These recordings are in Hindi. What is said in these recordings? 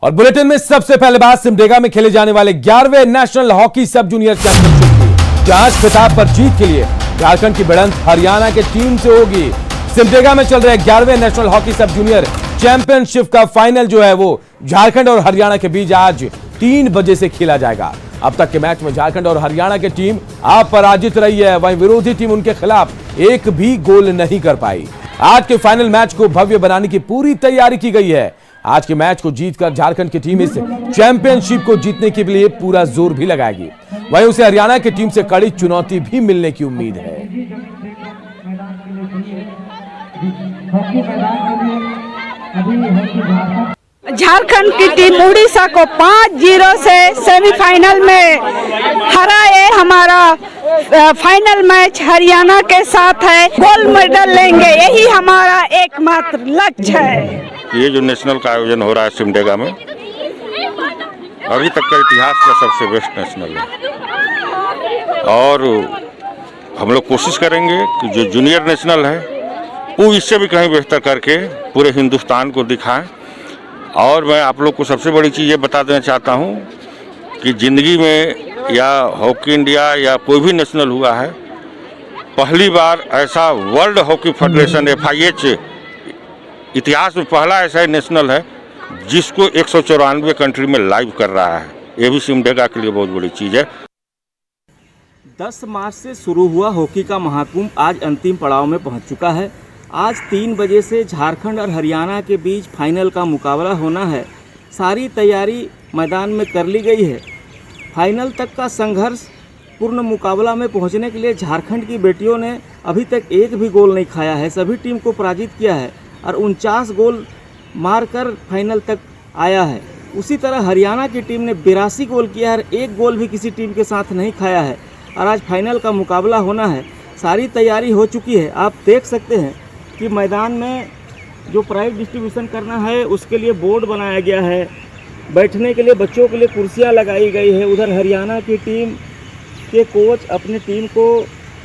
और बुलेटिन में सबसे पहले बात सिमडेगा में खेले जाने वाले 11वें national hockey sub junior championship की, जहां खिताब पर जीत के लिए झारखंड की भिड़ंत हरियाणा के टीम से होगी। सिमडेगा में चल रहे 11वें national hockey sub junior championship का फाइनल जो है वो झारखंड और हरियाणा के बीच आज 3 बजे से खेला जाएगा। अब तक के मैच में झारखंड और हरियाणा की टीम अपराजित रही है, वहीं विरोधी टीम उनके खिलाफ एक भी गोल नहीं कर पाई। आज के फाइनल मैच को भव्य बनाने की पूरी तैयारी की गई है। आज के मैच को जीतकर झारखंड की टीम इस चैंपियनशिप को जीतने के लिए पूरा जोर भी लगाएगी, वहीं उसे हरियाणा की टीम से कड़ी चुनौती भी मिलने की उम्मीद है। झारखंड की टीम उड़ीसा को 5-0 से सेमीफाइनल में हराए। हमारा फाइनल मैच हरियाणा के साथ है, गोल्ड मेडल लेंगे, यही हमारा एकमात्र लक्ष्य है। ये जो नेशनल का आयोजन हो रहा है सिमडेगा में, अभी तक का इतिहास का सबसे बेस्ट नेशनल है और हम लोग कोशिश करेंगे कि जो जूनियर नेशनल है वो इससे भी कहीं बेहतर करके पूरे हिंदुस्तान को दिखाएं। और मैं आप लोग को सबसे बड़ी चीज़ ये बता देना चाहता हूँ कि ज़िंदगी में या हॉकी इंडिया या कोई भी नेशनल हुआ है, पहली बार ऐसा वर्ल्ड हॉकी फेडरेशन FIH इतिहास में पहला ऐसा नेशनल है जिसको 194 कंट्री में लाइव कर रहा है। ये भी सिमडेगा के लिए बहुत बड़ी चीज़ है। 10 मार्च से शुरू हुआ हॉकी का महाकुंभ आज अंतिम पड़ाव में पहुंच चुका है। आज 3 बजे से झारखंड और हरियाणा के बीच फाइनल का मुकाबला होना है। सारी तैयारी मैदान में कर ली गई है। फाइनल तक का संघर्ष पूर्ण मुकाबला में पहुंचने के लिए झारखंड की बेटियों ने अभी तक एक भी गोल नहीं खाया है, सभी टीम को पराजित किया है और 49 गोल मारकर फाइनल तक आया है। उसी तरह हरियाणा की टीम ने 82 गोल किया है, एक गोल भी किसी टीम के साथ नहीं खाया है और आज फाइनल का मुकाबला होना है। सारी तैयारी हो चुकी है। आप देख सकते हैं कि मैदान में जो प्राइज डिस्ट्रीब्यूशन करना है उसके लिए बोर्ड बनाया गया है, बैठने के लिए बच्चों के लिए कुर्सियां लगाई गई है। उधर हरियाणा की टीम के कोच अपनी टीम को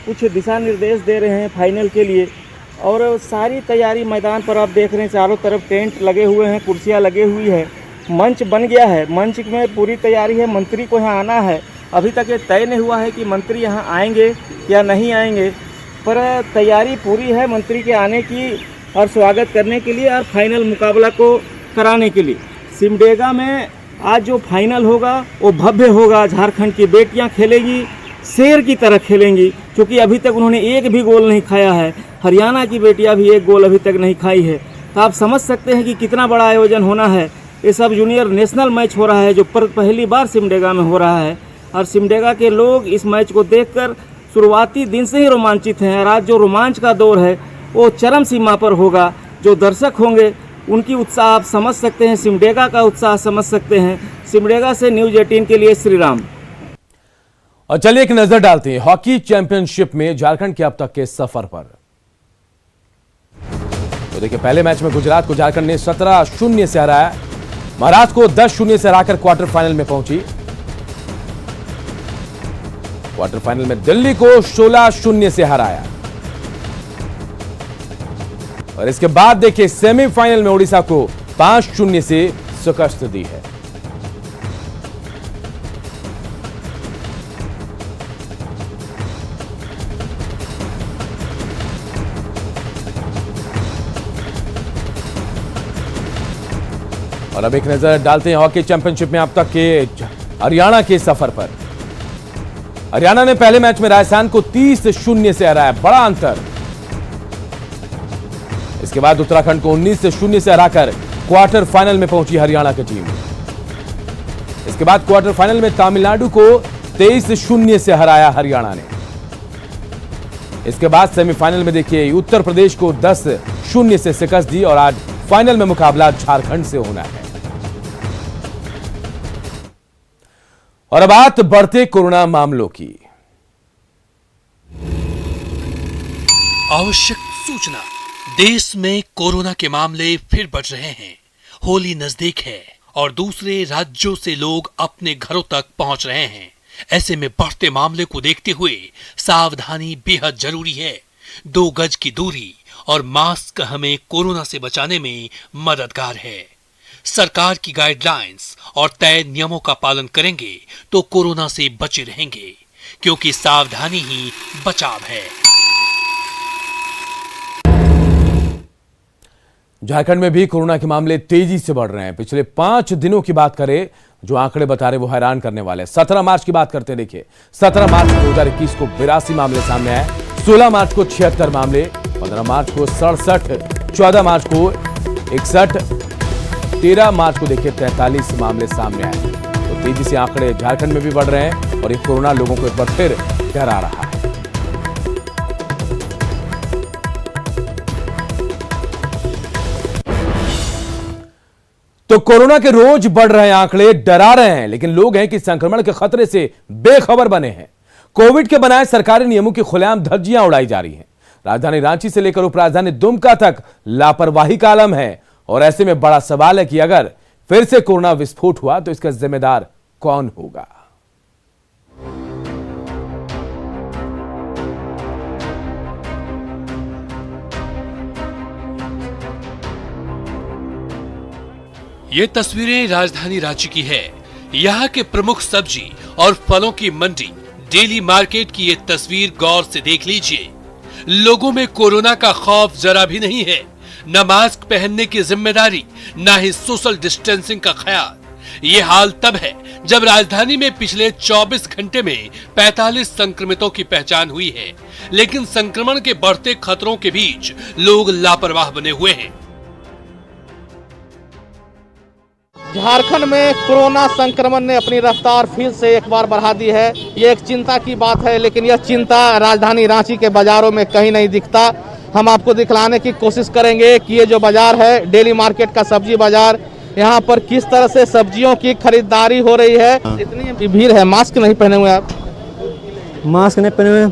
कुछ दिशा निर्देश दे रहे हैं फाइनल के लिए और सारी तैयारी मैदान पर आप देख रहे हैं। चारों तरफ टेंट लगे हुए हैं, कुर्सियां लगी हुई है, मंच बन गया है, मंच में पूरी तैयारी है। मंत्री को यहाँ आना है, अभी तक ये तय नहीं हुआ है कि मंत्री यहाँ आएंगे या नहीं आएंगे, पर तैयारी पूरी है मंत्री के आने की और स्वागत करने के लिए और फाइनल मुकाबला को कराने के लिए। सिमडेगा में आज जो फाइनल होगा वो भव्य होगा। झारखंड की बेटियां खेलेंगी, शेर की तरह खेलेंगी, क्योंकि अभी तक उन्होंने एक भी गोल नहीं खाया है। हरियाणा की बेटियां भी एक गोल अभी तक नहीं खाई है। तो आप समझ सकते हैं कि कितना बड़ा आयोजन होना है। ये सब जूनियर नेशनल मैच हो रहा है जो पहली बार सिमडेगा में हो रहा है और सिमडेगा के लोग इस मैच को देखकर शुरुआती दिन से ही रोमांचित हैं और आज जो रोमांच का दौर है वो चरम सीमा पर होगा। जो दर्शक होंगे उनकी उत्साह आप समझ सकते हैं, सिमडेगा का उत्साह समझ सकते हैं। सिमडेगा से न्यूज़ 18 के लिए श्री राम। और चलिए एक नजर डालते हैं हॉकी चैंपियनशिप में झारखंड के अब तक के सफर पर। तो देखिए, पहले मैच में गुजरात को झारखंड ने 17-0 से हराया, महाराष्ट्र को 10-0 से हराकर क्वार्टर फाइनल में पहुंची। क्वार्टर फाइनल में दिल्ली को 16-0 से हराया और इसके बाद देखिए सेमीफाइनल में उड़ीसा को 5-0 से शिकस्त दी है। और अब एक नजर डालते हैं हॉकी चैंपियनशिप में अब तक के हरियाणा के सफर पर। हरियाणा ने पहले मैच में राजस्थान को 30-0 से हराया, बड़ा अंतर। इसके बाद उत्तराखंड को 19-0 से हराकर क्वार्टर फाइनल में पहुंची हरियाणा की टीम। इसके बाद क्वार्टर फाइनल में तमिलनाडु को 23-0 से हराया हरियाणा ने। इसके बाद सेमीफाइनल में देखिए उत्तर प्रदेश को 10-0 से शिकस्त दी और आज फाइनल में मुकाबला झारखंड से होना है। और अब बात बढ़ते कोरोना मामलों की। आवश्यक सूचना, देश में कोरोना के मामले फिर बढ़ रहे हैं। होली नजदीक है और दूसरे राज्यों से लोग अपने घरों तक पहुंच रहे हैं। ऐसे में बढ़ते मामले को देखते हुए सावधानी बेहद जरूरी है। 2 गज की दूरी और मास्क हमें कोरोना से बचाने में मददगार है। सरकार की गाइडलाइंस और तय नियमों का पालन करेंगे तो कोरोना से बचे रहेंगे, क्योंकि सावधानी ही बचाव है। झारखंड में भी कोरोना के मामले तेजी से बढ़ रहे हैं। पिछले 5 दिनों की बात करें, जो आंकड़े बता रहे वो हैरान करने वाले। 17 मार्च की बात करते हैं। देखिए, 17 मार्च 2021 को 82 मामले सामने आए, 16 मार्च को 76 मामले, 15 मार्च को 67, 14 मार्च को 61, 13 मार्च को देखिए 43 मामले सामने आए। तो तेजी से आंकड़े झारखंड में भी बढ़ रहे हैं और ये कोरोना लोगों को एक बार फिर डरा रहा है। तो कोरोना के रोज बढ़ रहे आंकड़े डरा रहे हैं, लेकिन लोग हैं कि संक्रमण के खतरे से बेखबर बने हैं। कोविड के बनाए सरकारी नियमों की खुलेआम धज्जियां उड़ाई जा रही हैं। राजधानी रांची से लेकर उपराजधानी दुमका तक लापरवाही का आलम है और ऐसे में बड़ा सवाल है कि अगर फिर से कोरोना विस्फोट हुआ तो इसका जिम्मेदार कौन होगा। ये तस्वीरें राजधानी रांची की है। यहाँ के प्रमुख सब्जी और फलों की मंडी डेली मार्केट की ये तस्वीर गौर से देख लीजिए। लोगों में कोरोना का खौफ जरा भी नहीं है, न मास्क पहनने की जिम्मेदारी, न ही सोशल डिस्टेंसिंग का ख्याल। ये हाल तब है जब राजधानी में पिछले 24 घंटे में 45 संक्रमितों की पहचान हुई है, लेकिन संक्रमण के बढ़ते खतरों के बीच लोग लापरवाह बने हुए हैं। झारखंड में कोरोना संक्रमण ने अपनी रफ्तार फिर से एक बार बढ़ा दी है। ये एक चिंता की बात है, लेकिन यह चिंता राजधानी रांची के बाजारों में कहीं नहीं दिखता। हम आपको दिखलाने की कोशिश करेंगे कि ये जो बाजार है, डेली मार्केट का सब्जी बाजार, यहाँ पर किस तरह से सब्जियों की खरीदारी हो रही है। इतनी भीड़ है। मास्क नहीं पहने हुए आप? मास्क नहीं पहने हुए,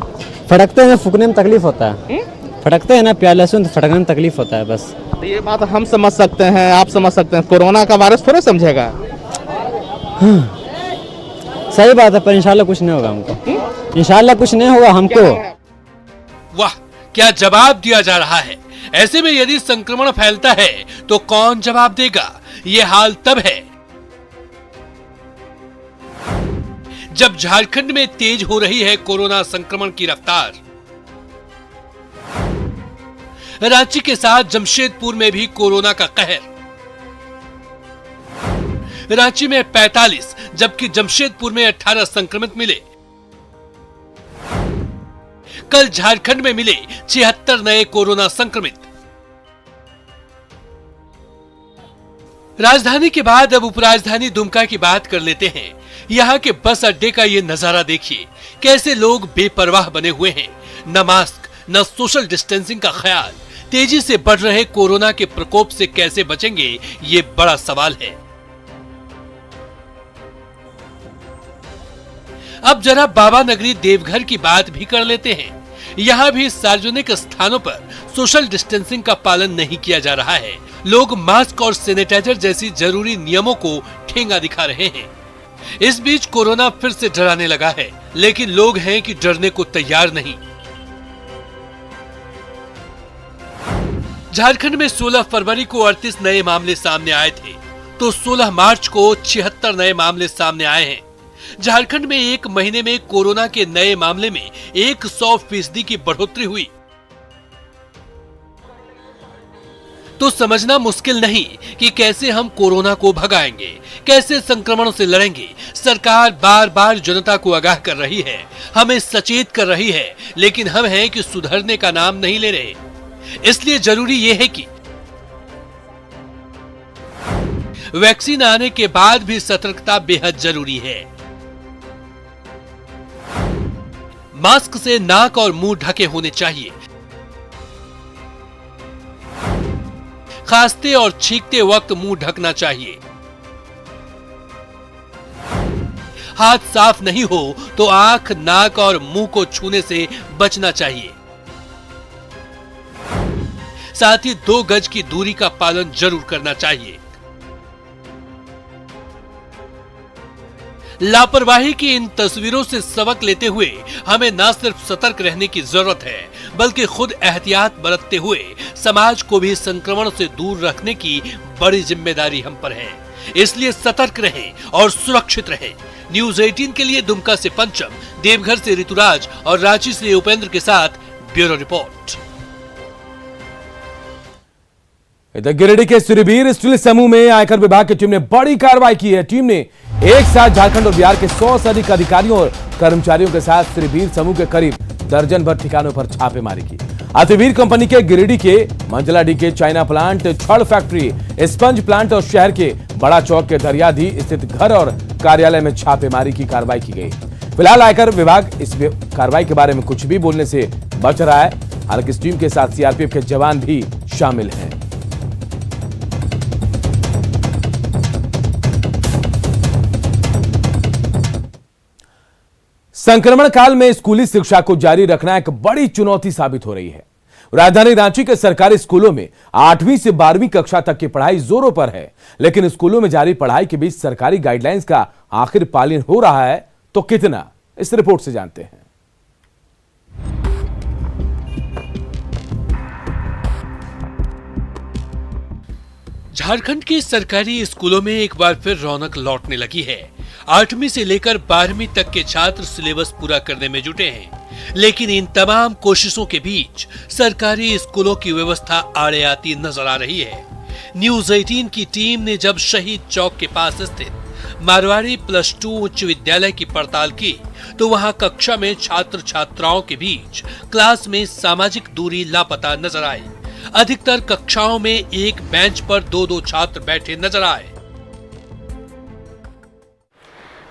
फटकते हैं, फूकने में तकलीफ होता है। फटकते हैं ना, प्याज लहसुन तो फटकने में तकलीफ होता है बस। ये बात हम समझ सकते हैं, आप समझ सकते हैं। कोरोना का वायरस थोड़ा समझेगा। सही बात है, पर इंशाल्लाह कुछ नहीं होगा हमको। इंशाल्लाह कुछ नहीं होगा हमको। वाह, क्या जवाब दिया जा रहा है। ऐसे में यदि संक्रमण फैलता है तो कौन जवाब देगा। ये हाल तब है जब झारखंड में तेज हो रही है कोरोना संक्रमण की रफ्तार। रांची के साथ जमशेदपुर में भी कोरोना का कहर। रांची में 45 जबकि जमशेदपुर में 18 संक्रमित मिले। कल झारखंड में मिले 76 नए कोरोना संक्रमित। राजधानी के बाद अब उपराजधानी दुमका की बात कर लेते हैं। यहाँ के बस अड्डे का ये नजारा देखिए, कैसे लोग बेपरवाह बने हुए हैं। न मास्क न सोशल डिस्टेंसिंग का ख्याल। तेजी से बढ़ रहे कोरोना के प्रकोप से कैसे बचेंगे, ये बड़ा सवाल है। अब जरा बाबा नगरी देवघर की बात भी कर लेते हैं। यहाँ भी सार्वजनिक स्थानों पर सोशल डिस्टेंसिंग का पालन नहीं किया जा रहा है। लोग मास्क और सैनिटाइजर जैसी जरूरी नियमों को ठेंगा दिखा रहे हैं। इस बीच कोरोना फिर से डराने लगा है, लेकिन लोग हैं कि डरने को तैयार नहीं। झारखंड में 16 फरवरी को 38 नए मामले सामने आए थे, तो 16 मार्च को 76 नए मामले सामने आए हैं। झारखंड में एक महीने में कोरोना के नए मामले में 100% की बढ़ोतरी हुई। तो समझना मुश्किल नहीं कि कैसे हम कोरोना को भगाएंगे, कैसे संक्रमण से लड़ेंगे। सरकार बार बार जनता को आगाह कर रही है, हमें सचेत कर रही है, लेकिन हम हैं कि सुधरने का नाम नहीं ले रहे। इसलिए जरूरी यह है कि वैक्सीन आने के बाद भी सतर्कता बेहद जरूरी है। मास्क से नाक और मुंह ढके होने चाहिए। खांसते और छींकते वक्त मुंह ढकना चाहिए। हाथ साफ नहीं हो तो आंख, नाक और मुंह को छूने से बचना चाहिए। साथ ही 2 गज की दूरी का पालन जरूर करना चाहिए। लापरवाही की इन तस्वीरों से सबक लेते हुए हमें न सिर्फ सतर्क रहने की जरूरत है, बल्कि खुद एहतियात बरतते हुए समाज को भी संक्रमण से दूर रखने की बड़ी जिम्मेदारी हम पर है। इसलिए सतर्क रहें और सुरक्षित रहें। न्यूज 18 के लिए दुमका से पंचम, देवघर से ऋतुराज और रांची से उपेंद्र के साथ ब्यूरो रिपोर्ट। इधर गिरिडीह के सुरभीर स्टील समूह में आयकर विभाग की टीम ने बड़ी कार्रवाई की है। टीम ने एक साथ झारखंड और बिहार के 100 से अधिक अधिकारियों और कर्मचारियों के साथ सुरभीर समूह के करीब दर्जन भर ठिकानों पर छापेमारी की। अतिवीर कंपनी के गिरिडीह के मंजलाडीह के चाइना प्लांट, छड़ फैक्ट्री, स्पंज प्लांट और शहर के बड़ा चौक के दरियादी स्थित घर और कार्यालय में छापेमारी की कार्रवाई की गई। फिलहाल आयकर विभाग इस कार्रवाई के बारे में कुछ भी बोलने से बच रहा है। हालांकि इस टीम के साथ सीआरपीएफ के जवान भी शामिल हैं। संक्रमण काल में स्कूली शिक्षा को जारी रखना एक बड़ी चुनौती साबित हो रही है। राजधानी रांची के सरकारी स्कूलों में 8वीं से 12वीं कक्षा तक की पढ़ाई जोरों पर है, लेकिन स्कूलों में जारी पढ़ाई के बीच सरकारी गाइडलाइंस का आखिर पालन हो रहा है तो कितना, इस रिपोर्ट से जानते हैं। झारखंड के सरकारी स्कूलों में एक बार फिर रौनक लौटने लगी है। 8वीं से लेकर 12वीं तक के छात्र सिलेबस पूरा करने में जुटे हैं, लेकिन इन तमाम कोशिशों के बीच सरकारी स्कूलों की व्यवस्था आड़े आती नजर आ रही है। न्यूज 18 की टीम ने जब शहीद चौक के पास स्थित मारवाड़ी +2 उच्च विद्यालय की पड़ताल की तो वहां कक्षा में छात्र छात्राओं के बीच क्लास में सामाजिक दूरी लापता नजर आई। अधिकतर कक्षाओं में एक बेंच पर 2-2 छात्र बैठे नजर आए।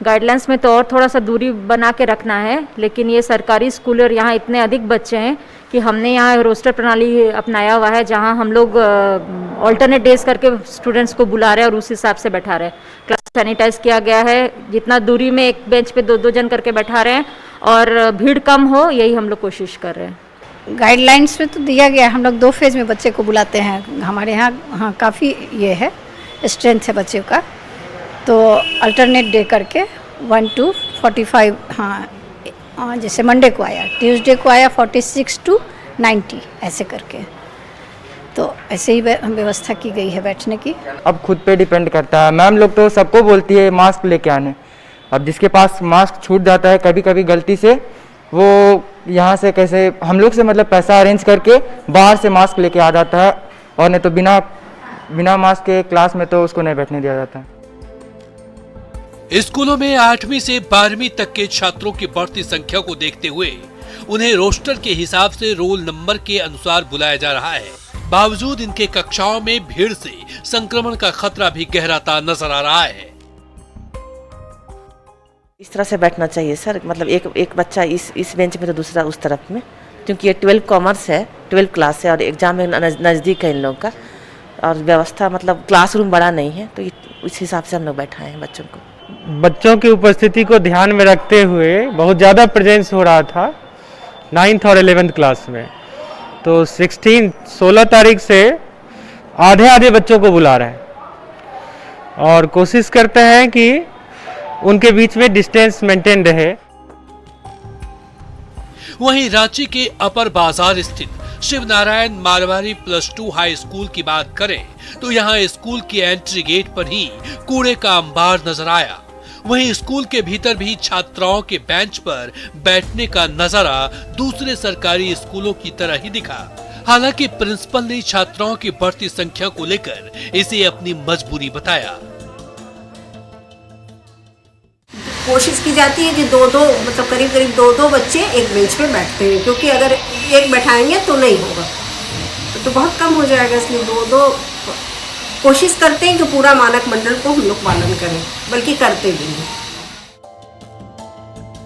गाइडलाइंस में तो और थोड़ा सा दूरी बना के रखना है, लेकिन ये सरकारी स्कूल और यहाँ इतने अधिक बच्चे हैं कि हमने यहाँ रोस्टर प्रणाली अपनाया हुआ है, जहाँ हम लोग ऑल्टरनेट डेज करके स्टूडेंट्स को बुला रहे हैं और उस हिसाब से बैठा रहे हैं। क्लास सैनिटाइज किया गया है, जितना दूरी में एक बेंच पे 2-2 जन करके बैठा रहे हैं और भीड़ कम हो, यही हम लोग कोशिश कर रहे हैं। गाइडलाइंस में तो दिया गया, हम लोग 2 फेज में बच्चे को बुलाते हैं। हमारे यहाँ काफ़ी ये है, स्ट्रेंथ है बच्चे का, तो अल्टरनेट डे करके 1 to 45, हाँ जैसे मंडे को आया, ट्यूसडे को आया 46 to 90 ऐसे करके, तो ऐसे ही व्यवस्था की गई है बैठने की। अब खुद पे डिपेंड करता है। मैम लोग तो सबको बोलती है मास्क लेके आने, अब जिसके पास मास्क छूट जाता है कभी कभी गलती से, वो यहाँ से कैसे हम लोग से मतलब पैसा अरेंज करके बाहर से मास्क लेके आ जाता है, और नहीं तो बिना मास्क के क्लास में तो उसको नहीं बैठने दिया जाता है। स्कूलों में 8वीं से 12वीं तक के छात्रों की बढ़ती संख्या को देखते हुए उन्हें रोस्टर के हिसाब से रोल नंबर के अनुसार बुलाया जा रहा है। बावजूद इनके कक्षाओं में भीड़ से संक्रमण का खतरा भी गहराता नजर आ रहा है। इस तरह से बैठना चाहिए सर, मतलब एक बच्चा इस बेंच में तो दूसरा उस तरफ में, क्योंकि ये 12 कॉमर्स है, 12 क्लास है और एग्जाम में नज़दीक है इन लोगों का, और व्यवस्था मतलब क्लासरूम बड़ा नहीं है, तो इस हिसाब से हम लोग बैठाए हैं बच्चों को। बच्चों की उपस्थिति को ध्यान में रखते हुए बहुत ज़्यादा प्रेजेंस हो रहा था 9th और 11th क्लास में, तो 16 तारीख से आधे बच्चों को बुला रहे हैं और कोशिश करते हैं कि उनके बीच में डिस्टेंस मेंटेन रहे। वहीं रांची के अपर बाजार स्थित शिव नारायण मारवाड़ी +2 हाई स्कूल की बात करें तो यहाँ स्कूल की एंट्री गेट पर ही कूड़े का अंबार नजर आया। वहीं स्कूल के भीतर भी छात्राओं के बेंच पर बैठने का नजारा दूसरे सरकारी स्कूलों की तरह ही दिखा। हालांकि प्रिंसिपल ने छात्राओं की बढ़ती संख्या को लेकर इसे अपनी मजबूरी बताया। कोशिश की जाती है कि 2-2 मतलब करीब 2-2 बच्चे एक बेंच पे बैठते हैं, क्योंकि अगर एक बैठाएंगे तो नहीं होगा, तो बहुत कम हो जाएगा, इसलिए 2-2 कोशिश करते हैं कि पूरा मानक मंडल को हम लोग पालन करें, बल्कि करते भी हैं।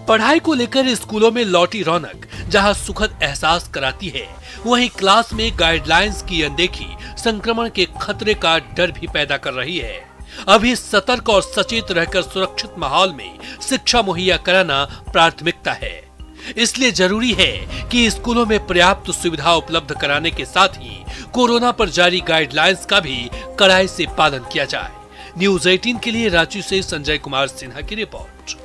पढ़ाई को लेकर स्कूलों में लौटी रौनक जहां सुखद एहसास कराती है, वहीं क्लास में गाइडलाइंस की अनदेखी संक्रमण के खतरे का डर भी पैदा कर रही है। अभी सतर्क और सचेत रहकर सुरक्षित माहौल में शिक्षा मुहैया कराना प्राथमिकता है। इसलिए जरूरी है कि स्कूलों में पर्याप्त सुविधा उपलब्ध कराने के साथ ही कोरोना पर जारी गाइडलाइंस का भी कड़ाई से पालन किया जाए। न्यूज 18 के लिए रांची से संजय कुमार सिन्हा की रिपोर्ट।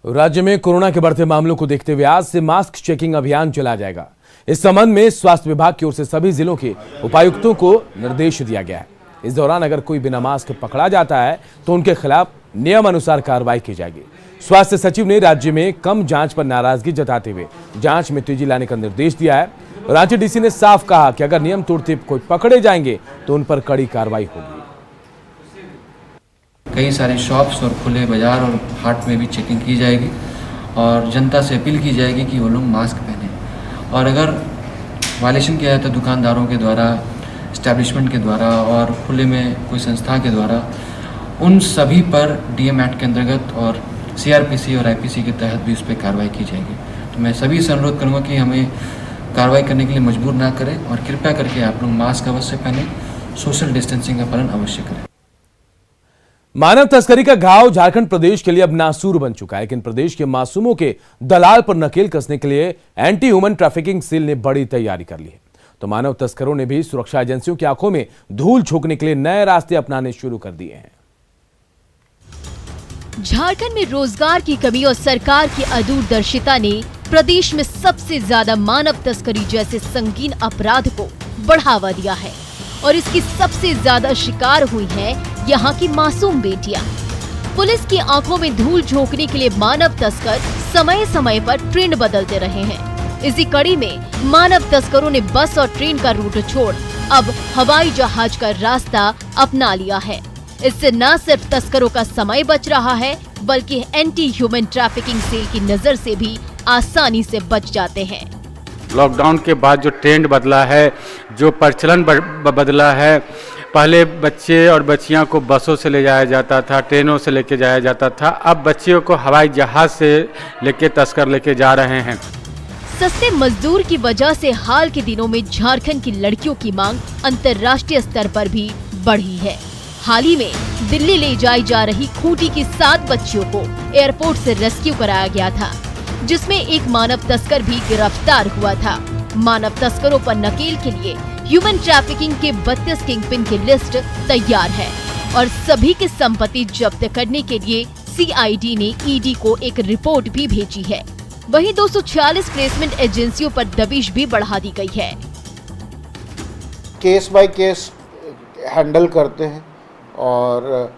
राज्य में कोरोना के बढ़ते मामलों को देखते हुए आज से मास्क चेकिंग अभियान चलाया जाएगा। इस संबंध में स्वास्थ्य विभाग की ओर से सभी जिलों के उपायुक्तों को निर्देश दिया गया है। इस दौरान अगर कोई बिना मास्क पकड़ा जाता है तो उनके खिलाफ नियम अनुसार कार्रवाई की जाएगी। स्वास्थ्य सचिव ने राज्य में कम जांच पर नाराजगी जताते हुए जांच में तेजी लाने का निर्देश दिया है। रांची डीसी ने साफ कहा कि अगर नियम तोड़ते कोई पकड़े जाएंगे तो उन पर कड़ी कार्रवाई होगी। कई सारे शॉप्स और खुले बाजार और हाट में भी चेकिंग की जाएगी और जनता से अपील की जाएगी कि वो लोग मास्क पहने और अगर वायलेशन किया जाए तो दुकानदारों के द्वारा, इस्टेब्लिशमेंट के द्वारा और खुले में कोई संस्था के द्वारा उन सभी पर डीएम एक्ट के अंतर्गत और सीआरपीसी और आईपीसी के तहत भी उस पर कार्रवाई की जाएगी। तो मैं सभी से अनुरोध करूँगा कि हमें कार्रवाई करने के लिए मजबूर ना करें और कृपया करके आप लोग मास्क अवश्य पहने, सोशल डिस्टेंसिंग का पालन अवश्य करें। मानव तस्करी का घाव झारखंड प्रदेश के लिए अब नासूर बन चुका है, लेकिन प्रदेश के मासूमों के दलाल पर नकेल कसने के लिए एंटी ह्यूमन ट्रैफिकिंग सेल ने बड़ी तैयारी कर ली है। तो मानव तस्करों ने भी सुरक्षा एजेंसियों की आंखों में धूल झोंकने के लिए नए रास्ते अपनाने शुरू कर दिए हैं। झारखंड में रोजगार की कमी और सरकार की अदूरदर्शिता ने प्रदेश में सबसे ज्यादा मानव तस्करी जैसे संगीन अपराध को बढ़ावा दिया है और इसकी सबसे ज्यादा शिकार हुई हैं यहाँ की मासूम बेटियां। पुलिस की आंखों में धूल झोंकने के लिए मानव तस्कर समय समय पर ट्रेंड बदलते रहे हैं। इसी कड़ी में मानव तस्करों ने बस और ट्रेन का रूट छोड़ अब हवाई जहाज का रास्ता अपना लिया है। इससे न सिर्फ तस्करों का समय बच रहा है बल्कि एंटी ह्यूमन ट्रैफिकिंग सेल की नजर से भी आसानी से बच जाते हैं। लॉकडाउन के बाद जो ट्रेंड बदला है, जो प्रचलन बदला है, पहले बच्चे और बच्चियां को बसों से ले जाया जाता था, ट्रेनों से लेके जाया जाता था, अब बच्चियों को हवाई जहाज से लेके तस्कर लेके जा रहे हैं। सस्ते मजदूर की वजह से हाल के दिनों में झारखंड की लड़कियों की मांग अंतर्राष्ट्रीय स्तर पर भी बढ़ी है। हाल ही में दिल्ली ले जाई जा रही खूंटी की 7 बच्चियों को एयरपोर्ट से रेस्क्यू कराया गया था, जिसमें एक मानव तस्कर भी गिरफ्तार हुआ था। मानव तस्करों पर नकेल के लिए ह्यूमन ट्रैफिकिंग के 32 किंगपिन की लिस्ट तैयार है और सभी की संपत्ति जब्त करने के लिए सीआईडी ने ईडी को एक रिपोर्ट भी भेजी है। वहीं 246 प्लेसमेंट एजेंसियों पर दबिश भी बढ़ा दी गई है। केस बाय केस हैंडल करते हैं और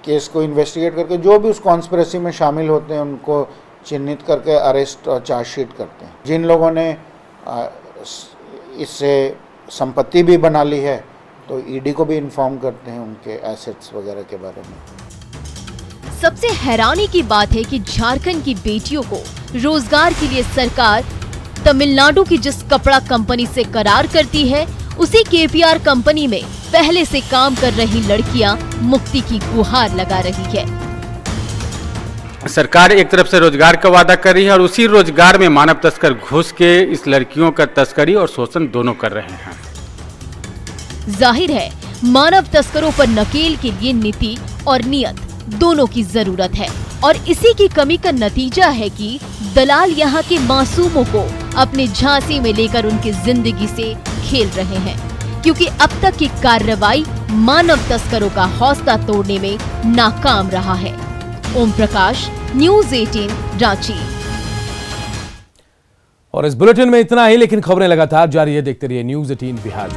केस को इन्वेस्टिगेट करके जो भी उस कॉन्स्पिरेसी में शामिल होते हैं उनको चिन्हित करके अरेस्ट और चार्जशीट करते हैं। जिन लोगों ने इससे संपत्ति भी बना ली है तो ईडी को भी इन्फॉर्म करते हैं उनके एसेट्स वगैरह के बारे में। सबसे हैरानी की बात है कि झारखंड की बेटियों को रोजगार के लिए सरकार तमिलनाडु की जिस कपड़ा कंपनी से करार करती है उसी केपीआर कंपनी में पहले से काम कर रही लड़कियां मुक्ति की गुहार लगा रही है। सरकार एक तरफ से रोजगार का वादा कर रही है और उसी रोजगार में मानव तस्कर घुस के इस लड़कियों का तस्करी और शोषण दोनों कर रहे हैं। जाहिर है मानव तस्करों पर नकेल के लिए नीति और नियत दोनों की जरूरत है और इसी की कमी का नतीजा है कि दलाल यहाँ के मासूमों को अपने झांसे में लेकर उनकी जिंदगी से खेल रहे हैं, क्योंकि अब तक की कार्रवाई मानव तस्करों का हौसला तोड़ने में नाकाम रहा है। ओम प्रकाश, न्यूज़ 18 रांची। और इस बुलेटिन में इतना ही, लेकिन खबरें लगातार जारी है। देखते रहिए न्यूज़ 18 बिहार।